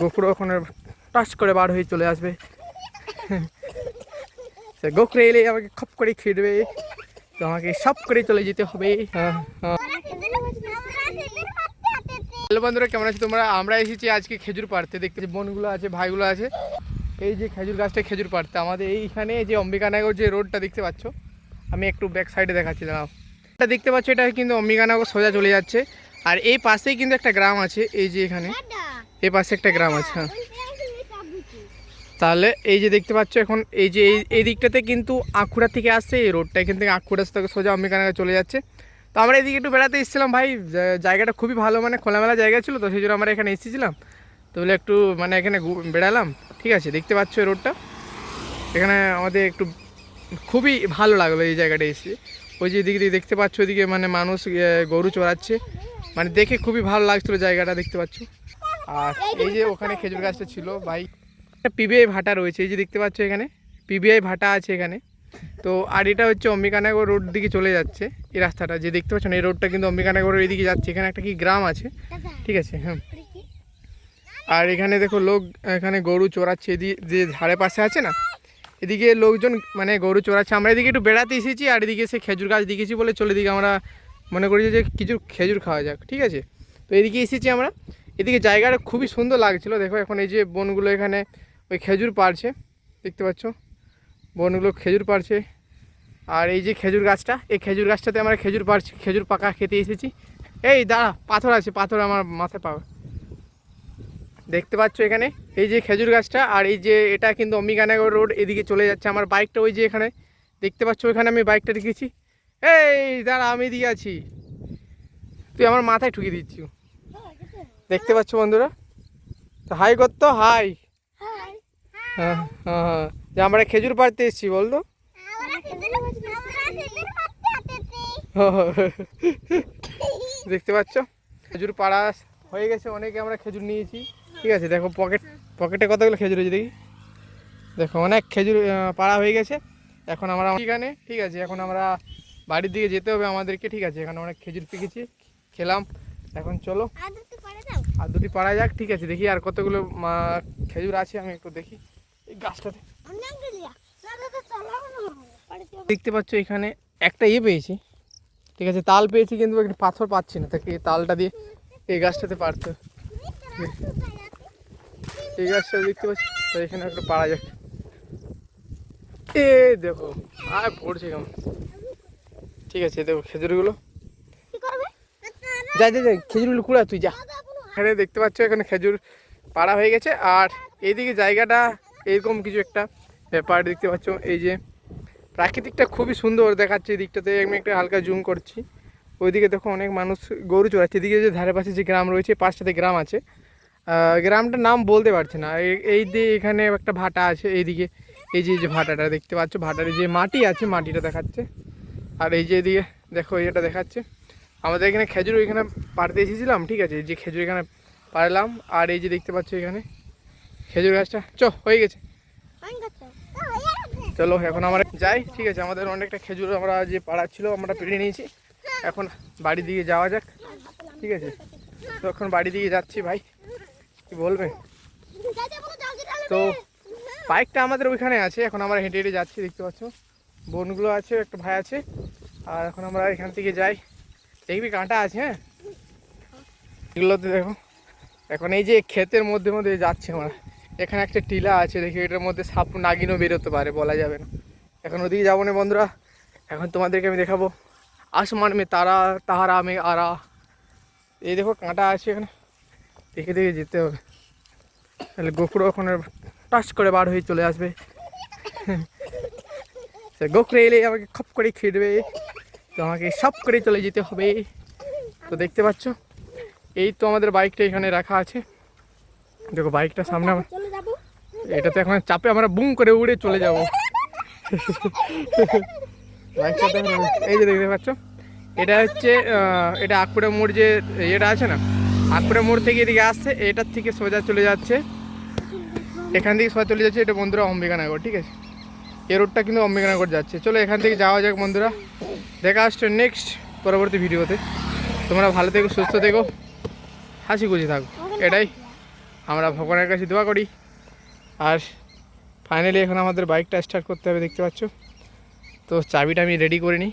গোকুড়ো ওখানে টাচ করে বার হয়ে চলে আসবে। গোকুড়ে এলে আমাকে খপ করে খেয়ে দেবে, তো আমাকে সব করে চলে যেতে হবে। হ্যালো বন্ধুরা, কেমন আছো তোমরা? আমরা এসেছি আজকে খেজুর পাড়তে। দেখতে যে বোনগুলো আছে, ভাইগুলো আছে, এই যে খেজুর গাছটা খেজুর পাড়তে আমাদের এইখানে যে অম্বিকানগর যে রোডটা দেখতে পাচ্ছ, আমি একটু ব্যাক সাইডে দেখাচ্ছি দাঁড়াও। এটা দেখতে পাচ্ছ, এটা কিন্তু অম্বিকানগর সোজা চলে যাচ্ছে। আর এই পাশেই কিন্তু একটা গ্রাম আছে, এই যে এখানে এই পাশে একটা গ্রাম আছে। হ্যাঁ, তাহলে এই যে দেখতে পাচ্ছ এখন এই যে এই দিকটাতে কিন্তু আঁকুড়া থেকে আসছে এই রোডটা, এখান থেকে আঁকুড়া থেকে সোজা অম্বিকানগর চলে যাচ্ছে। তো আমরা এদিকে একটু বেড়াতে এসেছিলাম ভাই, জায়গাটা খুবই ভালো, মানে খোলামেলা জায়গা ছিল, তো সেই জন্য আমরা এখানে এসেছিলাম। তো বলে একটু মানে এখানে বেড়ালাম। ঠিক আছে, দেখতে পাচ্ছ এই রোডটা, এখানে আমাদের একটু খুবই ভালো লাগলো এই জায়গাটা এসে। ওই যে দিকে দেখতে পাচ্ছ ওইদিকে মানে মানুষ গরু চড়াচ্ছে, মানে দেখে খুবই ভালো লাগছিলো জায়গাটা, দেখতে পাচ্ছ। আর এই যে ওখানে খেজুর গাছটা ছিল ভাই, একটা পিবিআই ভাটা রয়েছে, এই যে দেখতে পাচ্ছ এখানে পিবিআই ভাটা আছে এখানে। তো আর এটা হচ্ছে অম্বিকানগর রোড দিকে চলে যাচ্ছে এই রাস্তাটা, যে দেখতে পাচ্ছ না, এই রোডটা কিন্তু অম্বিকানগরের এইদিকে যাচ্ছে। এখানে একটা কি গ্রাম আছে, ঠিক আছে। হ্যাঁ, আর এখানে দেখো লোক এখানে গরু চড়াচ্ছে, এদিকে যে ধারে পাশে আছে না, এদিকে লোকজন মানে গরু চড়াচ্ছে। আমরা এদিকে একটু বেড়াতে এসেছি, আর এদিকে সে খেজুর গাছ দেখেছি বলে চলে দিকে আমরা মনে করি যে কিছু খেজুর খাওয়া যাক, ঠিক আছে। তো এদিকে এসেছি আমরা, এদিকে জায়গাটা খুবই সুন্দর লাগছিলো। দেখো এখন এই যে বনগুলো এখানে ওই খেজুর পাড়ছে, দেখতে পাচ্ছ বনগুলো খেজুর পাড়ছে। আর এই যে খেজুর গাছটা, এই খেজুর গাছটাতে আমরা খেজুর পাড়ছি, খেজুর পাকা খেতে এসেছি। এই দাঁড়া, পাথর আছে, পাথর আমার মাথায় পাবে। দেখতে পাচ্ছ এখানে এই যে খেজুর গাছটা, আর এই যে এটা কিন্তু অম্বিকানগর রোড এদিকে চলে যাচ্ছে। আমার বাইকটা ওই যে এখানে দেখতে পাচ্ছ, ওইখানে আমি বাইকটা রেখেছি। এই দাঁড়া, আমি এদিকে আছি, তুই আমার মাথায় ঠুকে দিচ্ছি। দেখতে পাচ্ছ বন্ধুরা, তো হাই করতো, হাই। হ্যাঁ হ্যাঁ, যে আমরা খেজুর পাড়তে এসেছি বলতো। দেখতে পাচ্ছ খেজুর পাড়া হয়ে গেছে, অনেকে আমরা খেজুর নিয়েছি, ঠিক আছে। দেখো পকেটে কতগুলো খেজুর হয়েছে দেখি, দেখো অনেক খেজুর পাড়া হয়ে গেছে। এখন আমরা এখানে, ঠিক আছে, এখন আমরা বাড়ির দিকে যেতে হবে আমাদেরকে, ঠিক আছে। এখন আমরা খেজুর পেকেছি, খেলাম, এখন চলো আর দুটি পাড়া যাক, ঠিক আছে। দেখি আর কতগুলো খেজুর আছে, আমি একটু দেখি এই গাছটাতে। দেখতে পাচ্ছ এখানে একটা পেয়েছি, ঠিক আছে, তাল পেয়েছি, কিন্তু একটা পাথর পাচ্ছি না, তাকে তালটা দিয়ে এই গাছটাতে পারতে, এই গাছটা দেখতে পাচ্ছি। তো এখানে একটা পাড়া যাক, এ দেখো আর পড়ছে কেমন, ঠিক আছে। দেখো খেজুরগুলো, যাই যাই যাই, খেজুরগুলো কুড়া তুই যা। এখানে দেখতে পাচ্ছ এখানে খেজুর পাড়া হয়ে গেছে, আর এইদিকে জায়গাটা এরকম কিছু একটা ব্যাপার দেখতে পাচ্ছ। এই যে প্রাকৃতিকটা খুবই সুন্দর দেখাচ্ছে এই দিকটাতে, আমি একটা হালকা জুম করছি। ওইদিকে দেখো অনেক মানুষ গরু চড়াচ্ছে, এদিকে যে ধারে পাশে যে গ্রাম রয়েছে, পাঁচটাতে গ্রাম আছে, গ্রামটার নাম বলতে পারছি না। এই যে এখানে একটা ভাটা আছে এইদিকে, এই যে ভাটাটা দেখতে পাচ্ছ, ভাটার যে মাটি আছে মাটিটা দেখাচ্ছে। আর এই যে এদিকে দেখো এটা দেখাচ্ছে আমাদের এখানে খেজুর, ওইখানে পাড়তে এসেছিলাম, ঠিক আছে, যে খেজুর এখানে পাড়লাম। আর এই যে দেখতে পাচ্ছ এখানে খেজুর গাছটা হয়ে গেছে, চলো এখন আমরা যাই, ঠিক আছে। আমাদের অনেকটা খেজুর আমরা যে পাড়া ছিল আমরা পেড়ে নিয়েছি, এখন বাড়ির দিকে যাওয়া যাক, ঠিক আছে। তো এখন বাড়ি দিকে যাচ্ছি ভাই, কি বলবে। তো বাইকটা আমাদের ওইখানে আছে, এখন আমরা হেঁটে হেঁটে যাচ্ছি, দেখতে পাচ্ছ বোনগুলো আছে, একটা ভাই আছে। আর এখন আমরা এখান থেকে যাই, দেখবি কাঁটা আছে, হ্যাঁ এগুলোতে দেখো। এখন এই যে ক্ষেতের মধ্যে মধ্যে যাচ্ছি আমরা, এখানে একটা টিলা আছে, দেখি এটার মধ্যে সাপ নাগিনও বেরোতে পারে, বলা যাবে না। এখন ওদিকে যাবো না বন্ধুরা, এখন তোমাদেরকে আমি দেখাবো আসমান মে তারা তাহারা মে আরা। এই দেখো কাঁটা আছে এখানে, দেখে দেখে যেতে হবে, তাহলে গোকুড়ো ওখানে টাচ করে বার হয়ে চলে আসবে। গোকুড়ে এলে আমাকে খপ করে খেয়ে দেবে, তো আমাকে সব করে চলে যেতে হবে। তো দেখতে পাচ্ছ এই তো আমাদের বাইকটা এখানে রাখা আছে, দেখো বাইকটা সামনে, এটাতে এখন চাপে আমরা বুম করে উড়ে চলে যাব। বাইকটাতে এই যে দেখতে পাচ্ছ, এটা হচ্ছে এটা আঁকুড়া মোড় যে এটা আছে না, আঁকুড়া মোড় থেকে এদিকে আসছে, এটার থেকে সোজা চলে যাচ্ছে, এখান থেকে সোজা চলে যাচ্ছে এটা বন্ধুরা অম্বিকানগর, ঠিক আছে। এই রোডটা কিন্তু অম্বিকানগর যাচ্ছে। চলো এখান থেকে যাওয়া যাক বন্ধুরা, দেখা আসছে নেক্সট পরবর্তী ভিডিওতে। তোমরা ভালো থেকো, সুস্থ থেকো, হাসি খুশি থাকো, এটাই আমরা ভগবানের কাছে দোয়া করি। আর ফাইনালি এখন আমাদের বাইকটা স্টার্ট করতে হবে, দেখতে পাচ্ছ। তো চাবিটা আমি রেডি করে নিই।